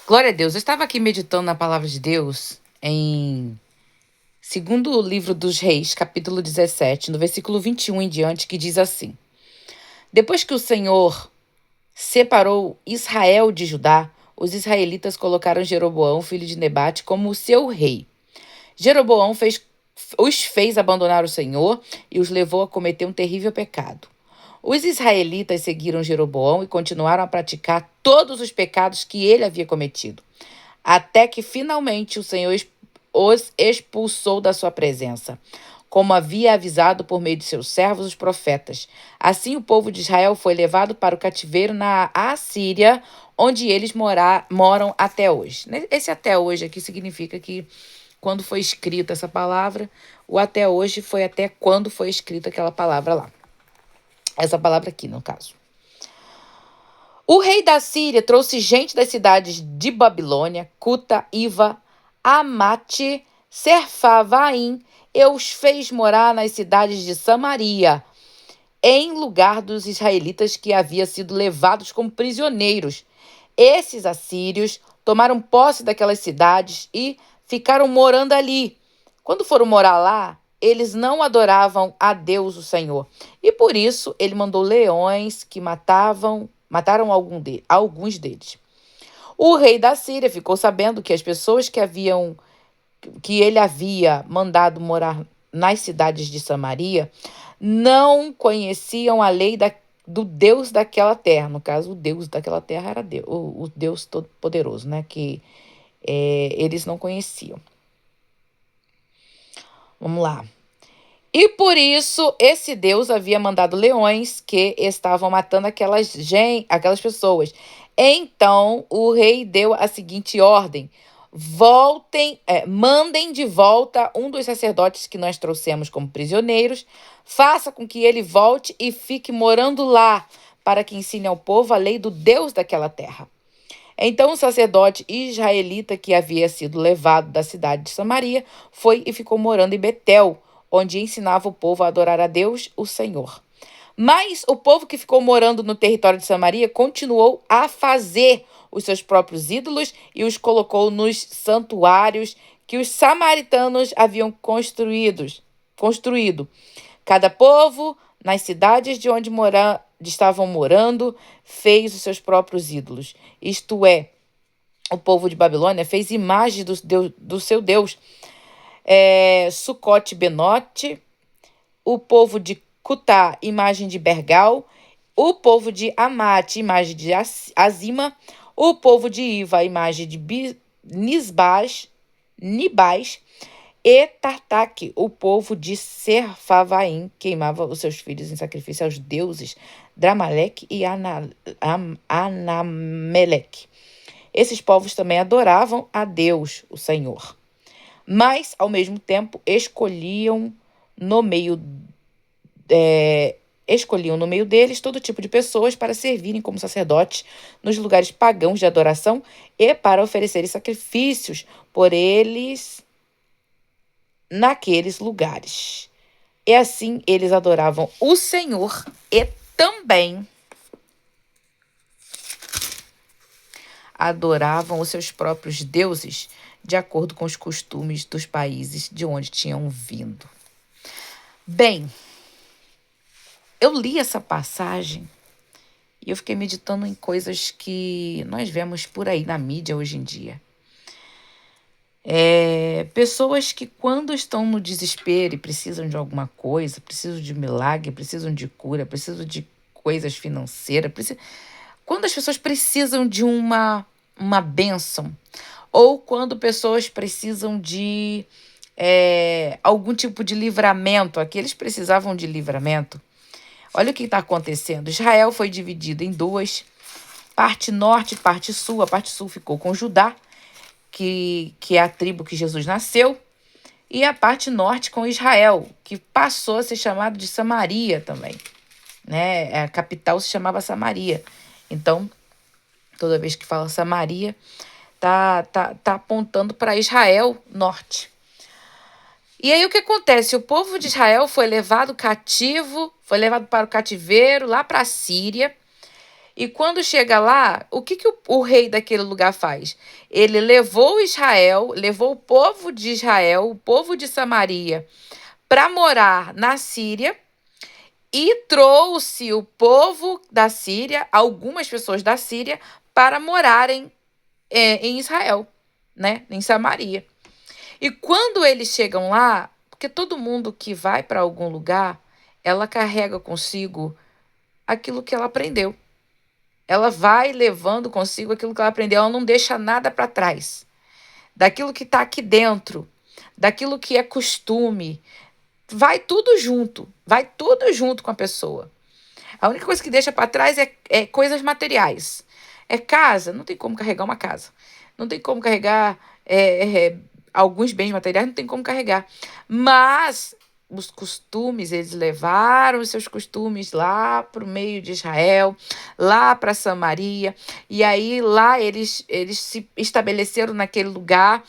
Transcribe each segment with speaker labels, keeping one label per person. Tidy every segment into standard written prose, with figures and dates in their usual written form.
Speaker 1: Glória a Deus. Eu estava aqui meditando na palavra de Deus em segundo livro dos Reis, capítulo 17, no versículo 21 em diante, que diz assim: Depois que o Senhor separou Israel de Judá, os israelitas colocaram Jeroboão, filho de Nebate, como seu rei. Jeroboão os fez abandonar o Senhor e os levou a cometer um terrível pecado. Os israelitas seguiram Jeroboão e continuaram a praticar todos os pecados que ele havia cometido, até que finalmente o Senhor os expulsou da sua presença, como havia avisado por meio de seus servos, os profetas. Assim, o povo de Israel foi levado para o cativeiro na Assíria, onde eles moram até hoje. Esse até hoje aqui significa que quando foi escrita essa palavra, o até hoje foi até quando foi escrita aquela palavra lá. Essa palavra aqui, no caso. O rei da Síria trouxe gente das cidades de Babilônia, Cuta, Iva, Amate, Serfavaim, e os fez morar nas cidades de Samaria, em lugar dos israelitas que haviam sido levados como prisioneiros. Esses assírios tomaram posse daquelas cidades e ficaram morando ali. Quando foram morar lá, eles não adoravam a Deus, o Senhor. E por isso ele mandou leões que mataram alguns deles. O rei da Síria ficou sabendo que as pessoas que ele havia mandado morar nas cidades de Samaria não conheciam a lei do Deus daquela terra. No caso, o Deus daquela terra era Deus, o Deus Todo-Poderoso, né? Que eles não conheciam. Vamos lá. E por isso, esse Deus havia mandado leões que estavam matando aquelas pessoas. Então, o rei deu a seguinte ordem: mandem de volta um dos sacerdotes que nós trouxemos como prisioneiros, faça com que ele volte e fique morando lá, para que ensine ao povo a lei do Deus daquela terra. Então o sacerdote israelita que havia sido levado da cidade de Samaria foi e ficou morando em Betel, onde ensinava o povo a adorar a Deus, o Senhor. Mas o povo que ficou morando no território de Samaria continuou a fazer os seus próprios ídolos e os colocou nos santuários que os samaritanos haviam construído. Cada povo, nas cidades de onde estavam morando, fez os seus próprios ídolos. Isto é, o povo de Babilônia fez imagem do seu Deus. Sucote-Benote, o povo de Cutá, imagem de Bergal, o povo de Amate, imagem de Azima, o povo de Iva, imagem de Nibás, e Tartaque, o povo de Serfavaim, queimava os seus filhos em sacrifício aos deuses Dramaleque e Anameleque. Esses povos também adoravam a Deus, o Senhor. Mas, ao mesmo tempo, escolhiam no meio deles todo tipo de pessoas para servirem como sacerdotes nos lugares pagãos de adoração e para oferecerem sacrifícios por eles naqueles lugares. E assim eles adoravam o Senhor e também adoravam os seus próprios deuses, de acordo com os costumes dos países de onde tinham vindo. Bem, eu li essa passagem e eu fiquei meditando em coisas que nós vemos por aí na mídia hoje em dia. Pessoas que, quando estão no desespero e precisam de alguma coisa, precisam de milagre, precisam de cura, precisam de coisas financeiras, quando as pessoas precisam de uma bênção, ou quando pessoas precisam de algum tipo de livramento, aqui eles precisavam de livramento. Olha o que está acontecendo. Israel foi dividido em duas, parte norte e parte sul. A parte sul ficou com Judá, que é a tribo que Jesus nasceu, e a parte norte com Israel, que passou a ser chamado de Samaria também, né? A capital se chamava Samaria. Então, toda vez que fala Samaria, tá apontando para Israel norte. E aí o que acontece? O povo de Israel foi levado cativo, foi levado para o cativeiro, lá para a Síria. E quando chega lá, o que, que o rei daquele lugar faz? Ele levou Israel, levou o povo de Israel, o povo de Samaria, para morar na Síria e trouxe o povo da Síria, algumas pessoas da Síria, para morarem em Israel, né? Em Samaria. E quando eles chegam lá, porque todo mundo que vai para algum lugar, ela carrega consigo aquilo que ela aprendeu. Ela vai levando consigo aquilo que ela aprendeu, ela não deixa nada para trás. Daquilo que está aqui dentro, daquilo que é costume, vai tudo junto com a pessoa. A única coisa que deixa para trás é coisas materiais. É casa, não tem como carregar uma casa. Não tem como carregar alguns bens materiais, não tem como carregar. Mas os costumes, eles levaram os seus costumes lá para o meio de Israel, lá para Samaria. E aí lá eles se estabeleceram naquele lugar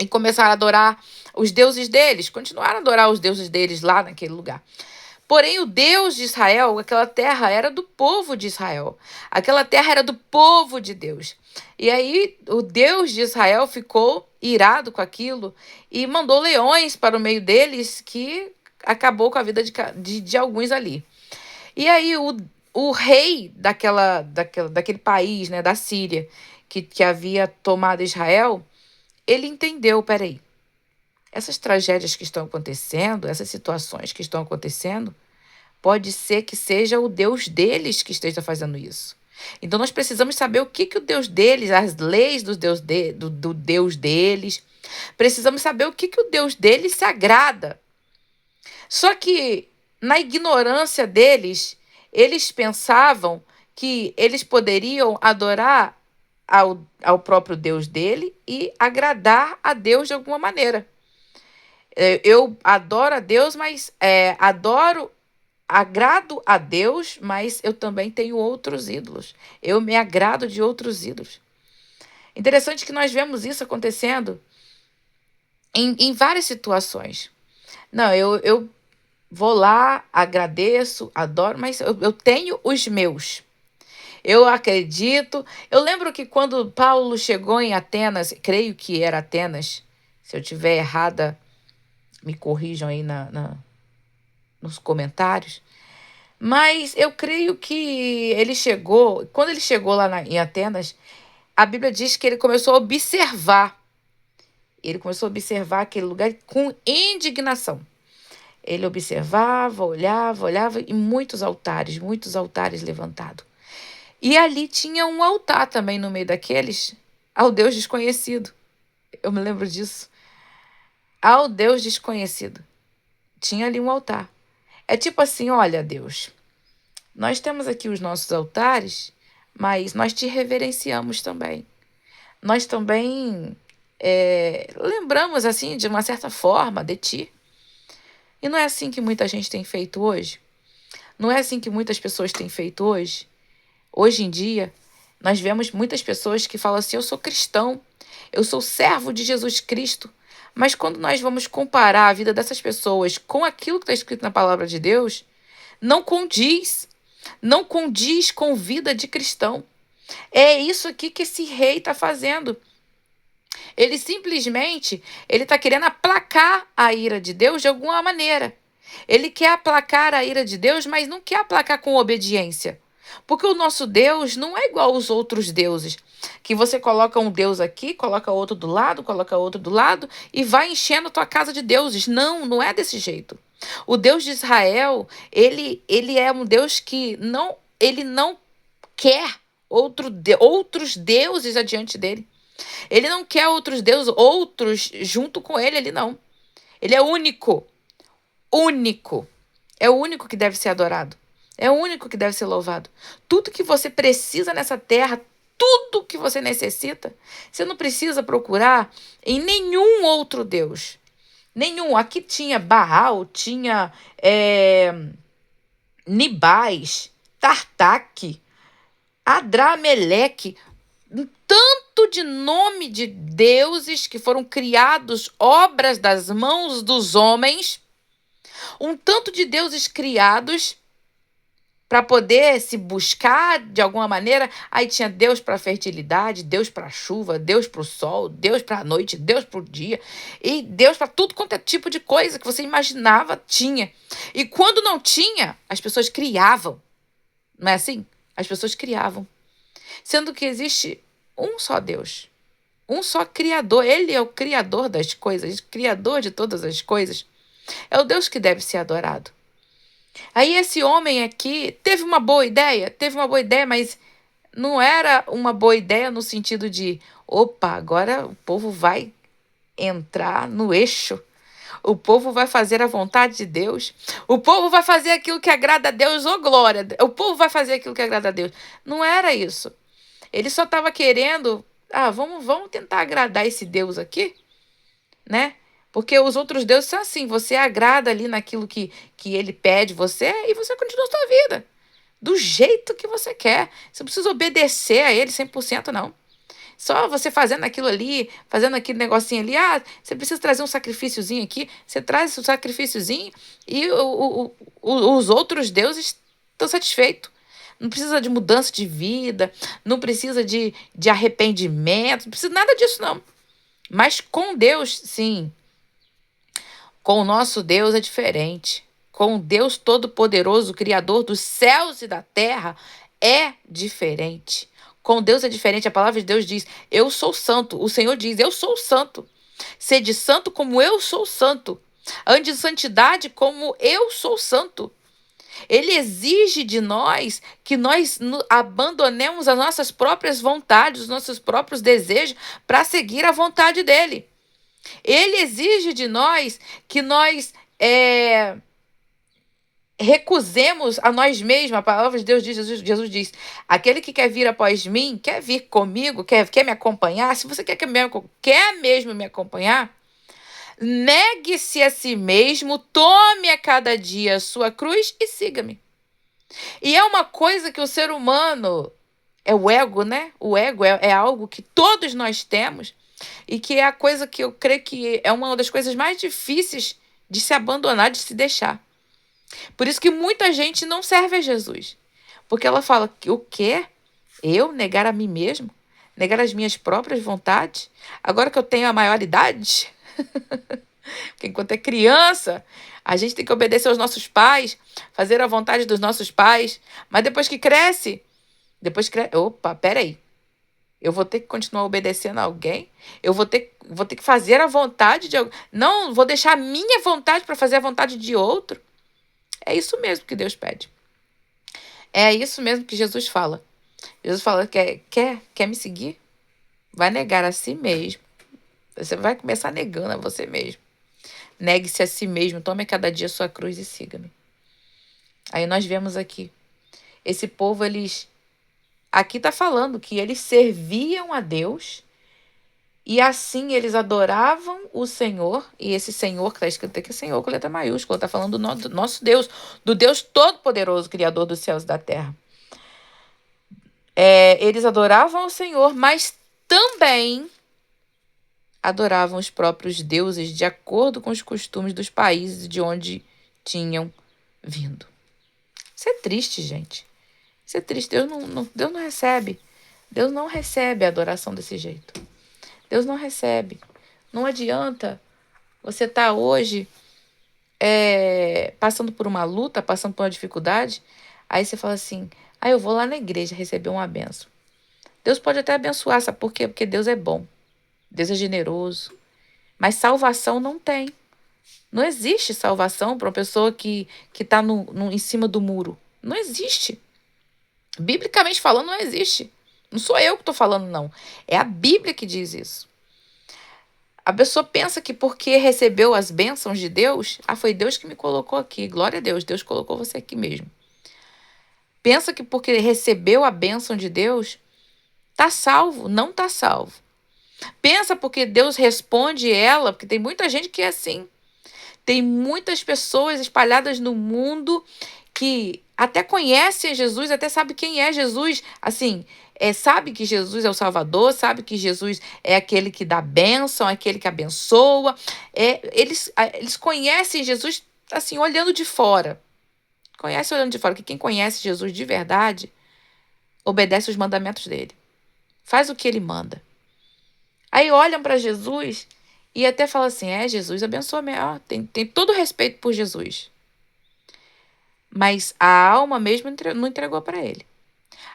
Speaker 1: e começaram a adorar os deuses deles, continuaram a adorar os deuses deles lá naquele lugar. Porém, o Deus de Israel, aquela terra era do povo de Israel. Aquela terra era do povo de Deus. E aí, o Deus de Israel ficou irado com aquilo e mandou leões para o meio deles, que acabou com a vida de alguns ali. E aí, o rei daquele país, né, da Síria, que havia tomado Israel, ele entendeu: peraí, essas tragédias que estão acontecendo, essas situações que estão acontecendo, pode ser que seja o Deus deles que esteja fazendo isso. Então nós precisamos saber o que o Deus deles, as leis do Deus deles. Precisamos saber o que o Deus deles se agrada. Só que na ignorância deles, eles pensavam que eles poderiam adorar ao próprio Deus dele e agradar a Deus de alguma maneira. Eu adoro a Deus, mas agrado a Deus, mas eu também tenho outros ídolos. Eu me agrado de outros ídolos. Interessante que nós vemos isso acontecendo em várias situações. Não, eu vou lá, agradeço, adoro, mas eu tenho os meus. Eu acredito. Eu lembro que quando Paulo chegou em Atenas, creio que era Atenas, se eu estiver errada, me corrijam aí nos comentários. Mas eu creio que quando ele chegou lá em Atenas, a Bíblia diz que ele começou a observar. Ele começou a observar aquele lugar com indignação. Ele observava, olhava, e muitos altares levantados. E ali tinha um altar também no meio daqueles, ao Deus desconhecido. Eu me lembro disso. Ao Deus desconhecido. Tinha ali um altar. É tipo assim: olha, Deus, nós temos aqui os nossos altares, mas nós te reverenciamos também. Nós também lembramos, assim, de uma certa forma, de ti. E não é assim que muita gente tem feito hoje? Não é assim que muitas pessoas têm feito hoje? Hoje em dia, nós vemos muitas pessoas que falam assim: eu sou cristão, eu sou servo de Jesus Cristo. Mas quando nós vamos comparar a vida dessas pessoas com aquilo que está escrito na palavra de Deus, não condiz. Não condiz com vida de cristão. É isso aqui que esse rei está fazendo. Ele simplesmente está querendo aplacar a ira de Deus de alguma maneira. Ele quer aplacar a ira de Deus, mas não quer aplacar com obediência. Porque o nosso Deus não é igual aos outros deuses, que você coloca um Deus aqui, coloca outro do lado e vai enchendo a tua casa de deuses. Não, não é desse jeito. O Deus de Israel, ele é um Deus que ele não quer outros deuses adiante dele. Ele não quer outros deuses, outros junto com ele não. Ele é único. Único. É o único que deve ser adorado. É o único que deve ser louvado. Tudo que você precisa nessa terra, tudo que você necessita, você não precisa procurar em nenhum outro Deus. Nenhum. Aqui tinha Baal, tinha Nibás, Tartaque, Adrameleque, um tanto de nome de deuses que foram criados, obras das mãos dos homens, um tanto de deuses criados para poder se buscar de alguma maneira. Aí tinha Deus para a fertilidade, Deus para a chuva, Deus para o sol, Deus para a noite, Deus para o dia, e Deus para tudo quanto é tipo de coisa que você imaginava tinha. E quando não tinha, as pessoas criavam. Não é assim? As pessoas criavam. Sendo que existe um só Deus, um só Criador. Ele é o Criador das coisas, Criador de todas as coisas. É o Deus que deve ser adorado. Aí esse homem aqui teve uma boa ideia, mas não era uma boa ideia no sentido de, opa, agora o povo vai entrar no eixo. O povo vai fazer a vontade de Deus. O povo vai fazer aquilo que agrada a Deus, ô glória. O povo vai fazer aquilo que agrada a Deus. Não era isso. Ele só estava querendo, vamos tentar agradar esse Deus aqui, né? Porque os outros deuses são assim, você agrada ali naquilo que ele pede você e você continua a sua vida do jeito que você quer. Você não precisa obedecer a ele 100%, não. Só você fazendo aquilo ali, fazendo aquele negocinho ali, você precisa trazer um sacrifíciozinho aqui, você traz o sacrifíciozinho e os outros deuses estão satisfeitos. Não precisa de mudança de vida, não precisa de arrependimento, não precisa nada disso, não. Mas com Deus, sim. Com o nosso Deus é diferente. Com o Deus Todo-Poderoso, Criador dos céus e da terra, é diferente. Com Deus é diferente. A palavra de Deus diz, eu sou santo. O Senhor diz, eu sou santo. Sede santo como eu sou santo. Ande em santidade como eu sou santo. Ele exige de nós que nós abandonemos as nossas próprias vontades, os nossos próprios desejos para seguir a vontade dele. Ele exige de nós que nós recusemos a nós mesmos. A palavra de Deus diz, Jesus diz, aquele que quer vir após mim, quer vir comigo, quer me acompanhar, se você quer mesmo me acompanhar, negue-se a si mesmo, tome a cada dia a sua cruz e siga-me. E é uma coisa que o ser humano, é o ego, né? O ego é algo que todos nós temos e que é a coisa que eu creio que é uma das coisas mais difíceis de se abandonar, de se deixar. Por isso que muita gente não serve a Jesus. Porque ela fala, o quê? Eu negar a mim mesmo? Negar as minhas próprias vontades? Agora que eu tenho a maioridade? Porque enquanto é criança, a gente tem que obedecer aos nossos pais, fazer a vontade dos nossos pais. Mas depois que cresce, opa, peraí. Eu vou ter que continuar obedecendo a alguém? Eu vou ter que fazer a vontade de alguém? Não, vou deixar a minha vontade para fazer a vontade de outro? É isso mesmo que Deus pede. É isso mesmo que Jesus fala. Jesus fala, quer me seguir? Vai negar a si mesmo. Você vai começar negando a você mesmo. Negue-se a si mesmo, tome cada dia a sua cruz e siga-me. Aí nós vemos aqui. Esse povo, aqui está falando que eles serviam a Deus e assim eles adoravam o Senhor. E esse Senhor que está escrito aqui é Senhor com letra maiúscula. Está falando do nosso Deus, do Deus Todo-Poderoso, Criador dos céus e da terra. Eles adoravam o Senhor, mas também adoravam os próprios deuses de acordo com os costumes dos países de onde tinham vindo. Isso é triste, gente. Isso é triste. Deus não recebe. Deus não recebe a adoração desse jeito. Deus não recebe. Não adianta você estar hoje passando por uma luta, passando por uma dificuldade, aí você fala assim, eu vou lá na igreja receber uma benção. Deus pode até abençoar, sabe por quê? Porque Deus é bom. Deus é generoso. Mas salvação não tem. Não existe salvação para uma pessoa que está em cima do muro. Não existe. Biblicamente falando, não existe. Não sou eu que estou falando, não. É a Bíblia que diz isso. A pessoa pensa que porque recebeu as bênçãos de Deus, foi Deus que me colocou aqui. Glória a Deus, Deus colocou você aqui mesmo. Pensa que porque recebeu a bênção de Deus, está salvo. Não está salvo. Pensa porque Deus responde ela, porque tem muita gente que é assim. Tem muitas pessoas espalhadas no mundo que até conhecem Jesus, até sabe quem é Jesus, assim, sabe que Jesus é o Salvador, sabe que Jesus é aquele que dá bênção, aquele que abençoa. Eles conhecem Jesus, assim, olhando de fora. conhece olhando de fora, que quem conhece Jesus de verdade obedece os mandamentos dele. Faz o que ele manda. Aí olham para Jesus e até falam assim, Jesus abençoa, tem todo o respeito por Jesus. Mas a alma mesmo não entregou para ele.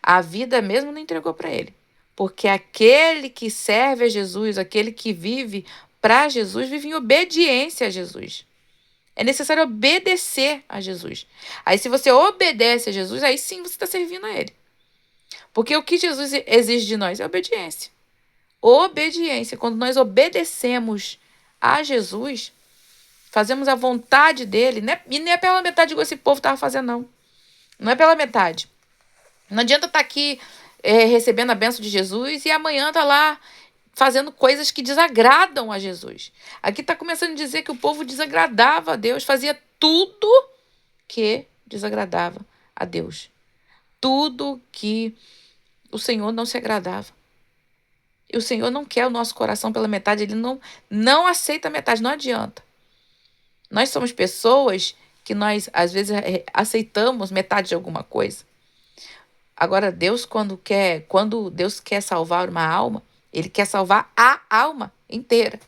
Speaker 1: A vida mesmo não entregou para ele. Porque aquele que serve a Jesus, aquele que vive para Jesus, vive em obediência a Jesus. É necessário obedecer a Jesus. Aí, se você obedece a Jesus, aí sim você está servindo a ele. Porque o que Jesus exige de nós é obediência. Obediência. Quando nós obedecemos a Jesus, fazemos a vontade dele, né? E nem é pela metade que esse povo estava fazendo, não. Não é pela metade. Não adianta estar aqui recebendo a bênção de Jesus e amanhã tá lá fazendo coisas que desagradam a Jesus. Aqui está começando a dizer que o povo desagradava a Deus, fazia tudo que desagradava a Deus. Tudo que o Senhor não se agradava. E o Senhor não quer o nosso coração pela metade, ele não aceita a metade, não adianta. Nós somos pessoas que nós, às vezes, aceitamos metade de alguma coisa. Agora, Deus, quando Deus quer salvar uma alma, ele quer salvar a alma inteira.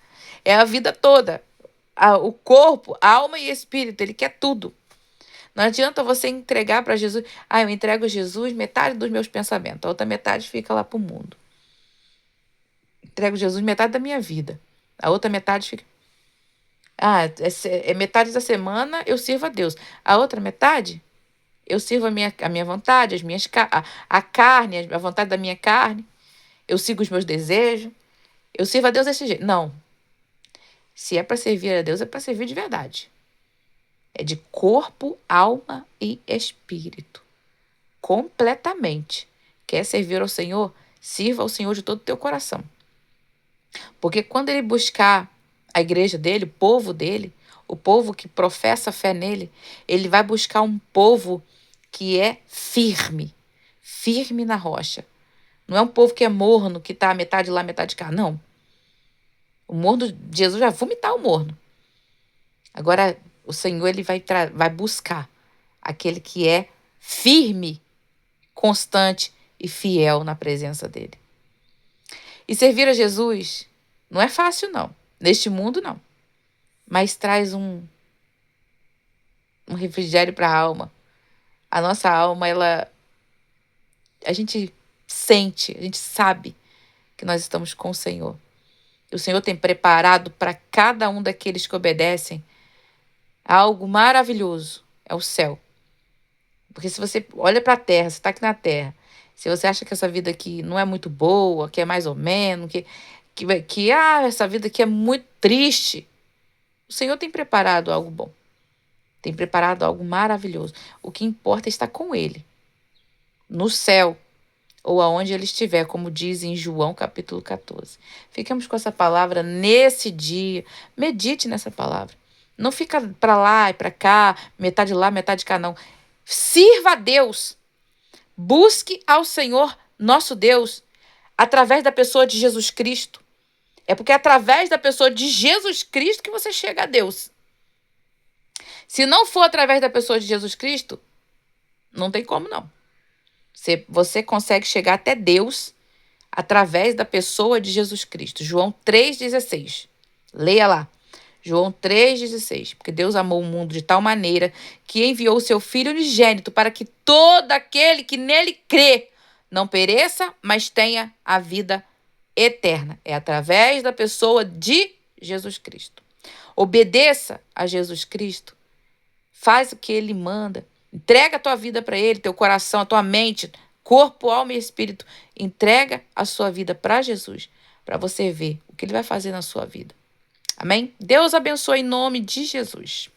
Speaker 1: É a vida toda. O corpo, a alma e espírito, ele quer tudo. Não adianta você entregar para Jesus. Eu entrego a Jesus metade dos meus pensamentos, a outra metade fica lá para o mundo. Entrego a Jesus metade da minha vida, a outra metade fica... metade da semana eu sirvo a Deus. A outra metade, eu sirvo a minha vontade, a carne, a vontade da minha carne. Eu sigo os meus desejos. Eu sirvo a Deus desse jeito. Não. Se é para servir a Deus, é para servir de verdade. É de corpo, alma e espírito. Completamente. Quer servir ao Senhor? Sirva ao Senhor de todo o teu coração. Porque quando ele buscar a igreja dele, o povo dele, o povo que professa fé nele, ele vai buscar um povo que é firme. Firme na rocha. Não é um povo que é morno, que está metade lá, metade cá. Não. O morno, Jesus vai vomitar o morno. Agora, o Senhor ele vai buscar aquele que é firme, constante e fiel na presença dele. E servir a Jesus não é fácil, não. Neste mundo, não. Mas traz um refrigério para a alma. A nossa alma, a gente sente, a gente sabe que nós estamos com o Senhor. E o Senhor tem preparado para cada um daqueles que obedecem algo maravilhoso. É o céu. Porque se você olha para a terra, você está aqui na terra, se você acha que essa vida aqui não é muito boa, que é mais ou menos, que essa vida aqui é muito triste, o Senhor tem preparado algo bom. Tem preparado algo maravilhoso. O que importa é estar com Ele, no céu, ou aonde Ele estiver, como diz em João capítulo 14. Fiquemos com essa palavra nesse dia. Medite nessa palavra. Não fica para lá e para cá, metade lá, metade cá, não. Sirva a Deus. Busque ao Senhor, nosso Deus, através da pessoa de Jesus Cristo. É porque é através da pessoa de Jesus Cristo que você chega a Deus. Se não for através da pessoa de Jesus Cristo, não tem como não. Você consegue chegar até Deus através da pessoa de Jesus Cristo. João 3,16. Leia lá. João 3,16. Porque Deus amou o mundo de tal maneira que enviou o seu Filho unigênito para que todo aquele que nele crê não pereça, mas tenha a vida eterna. É através da pessoa de Jesus Cristo. Obedeça a Jesus Cristo. Faz o que ele manda. Entrega a tua vida para ele, teu coração, a tua mente, corpo, alma e espírito. Entrega a sua vida para Jesus, para você ver o que ele vai fazer na sua vida. Amém? Deus abençoe em nome de Jesus.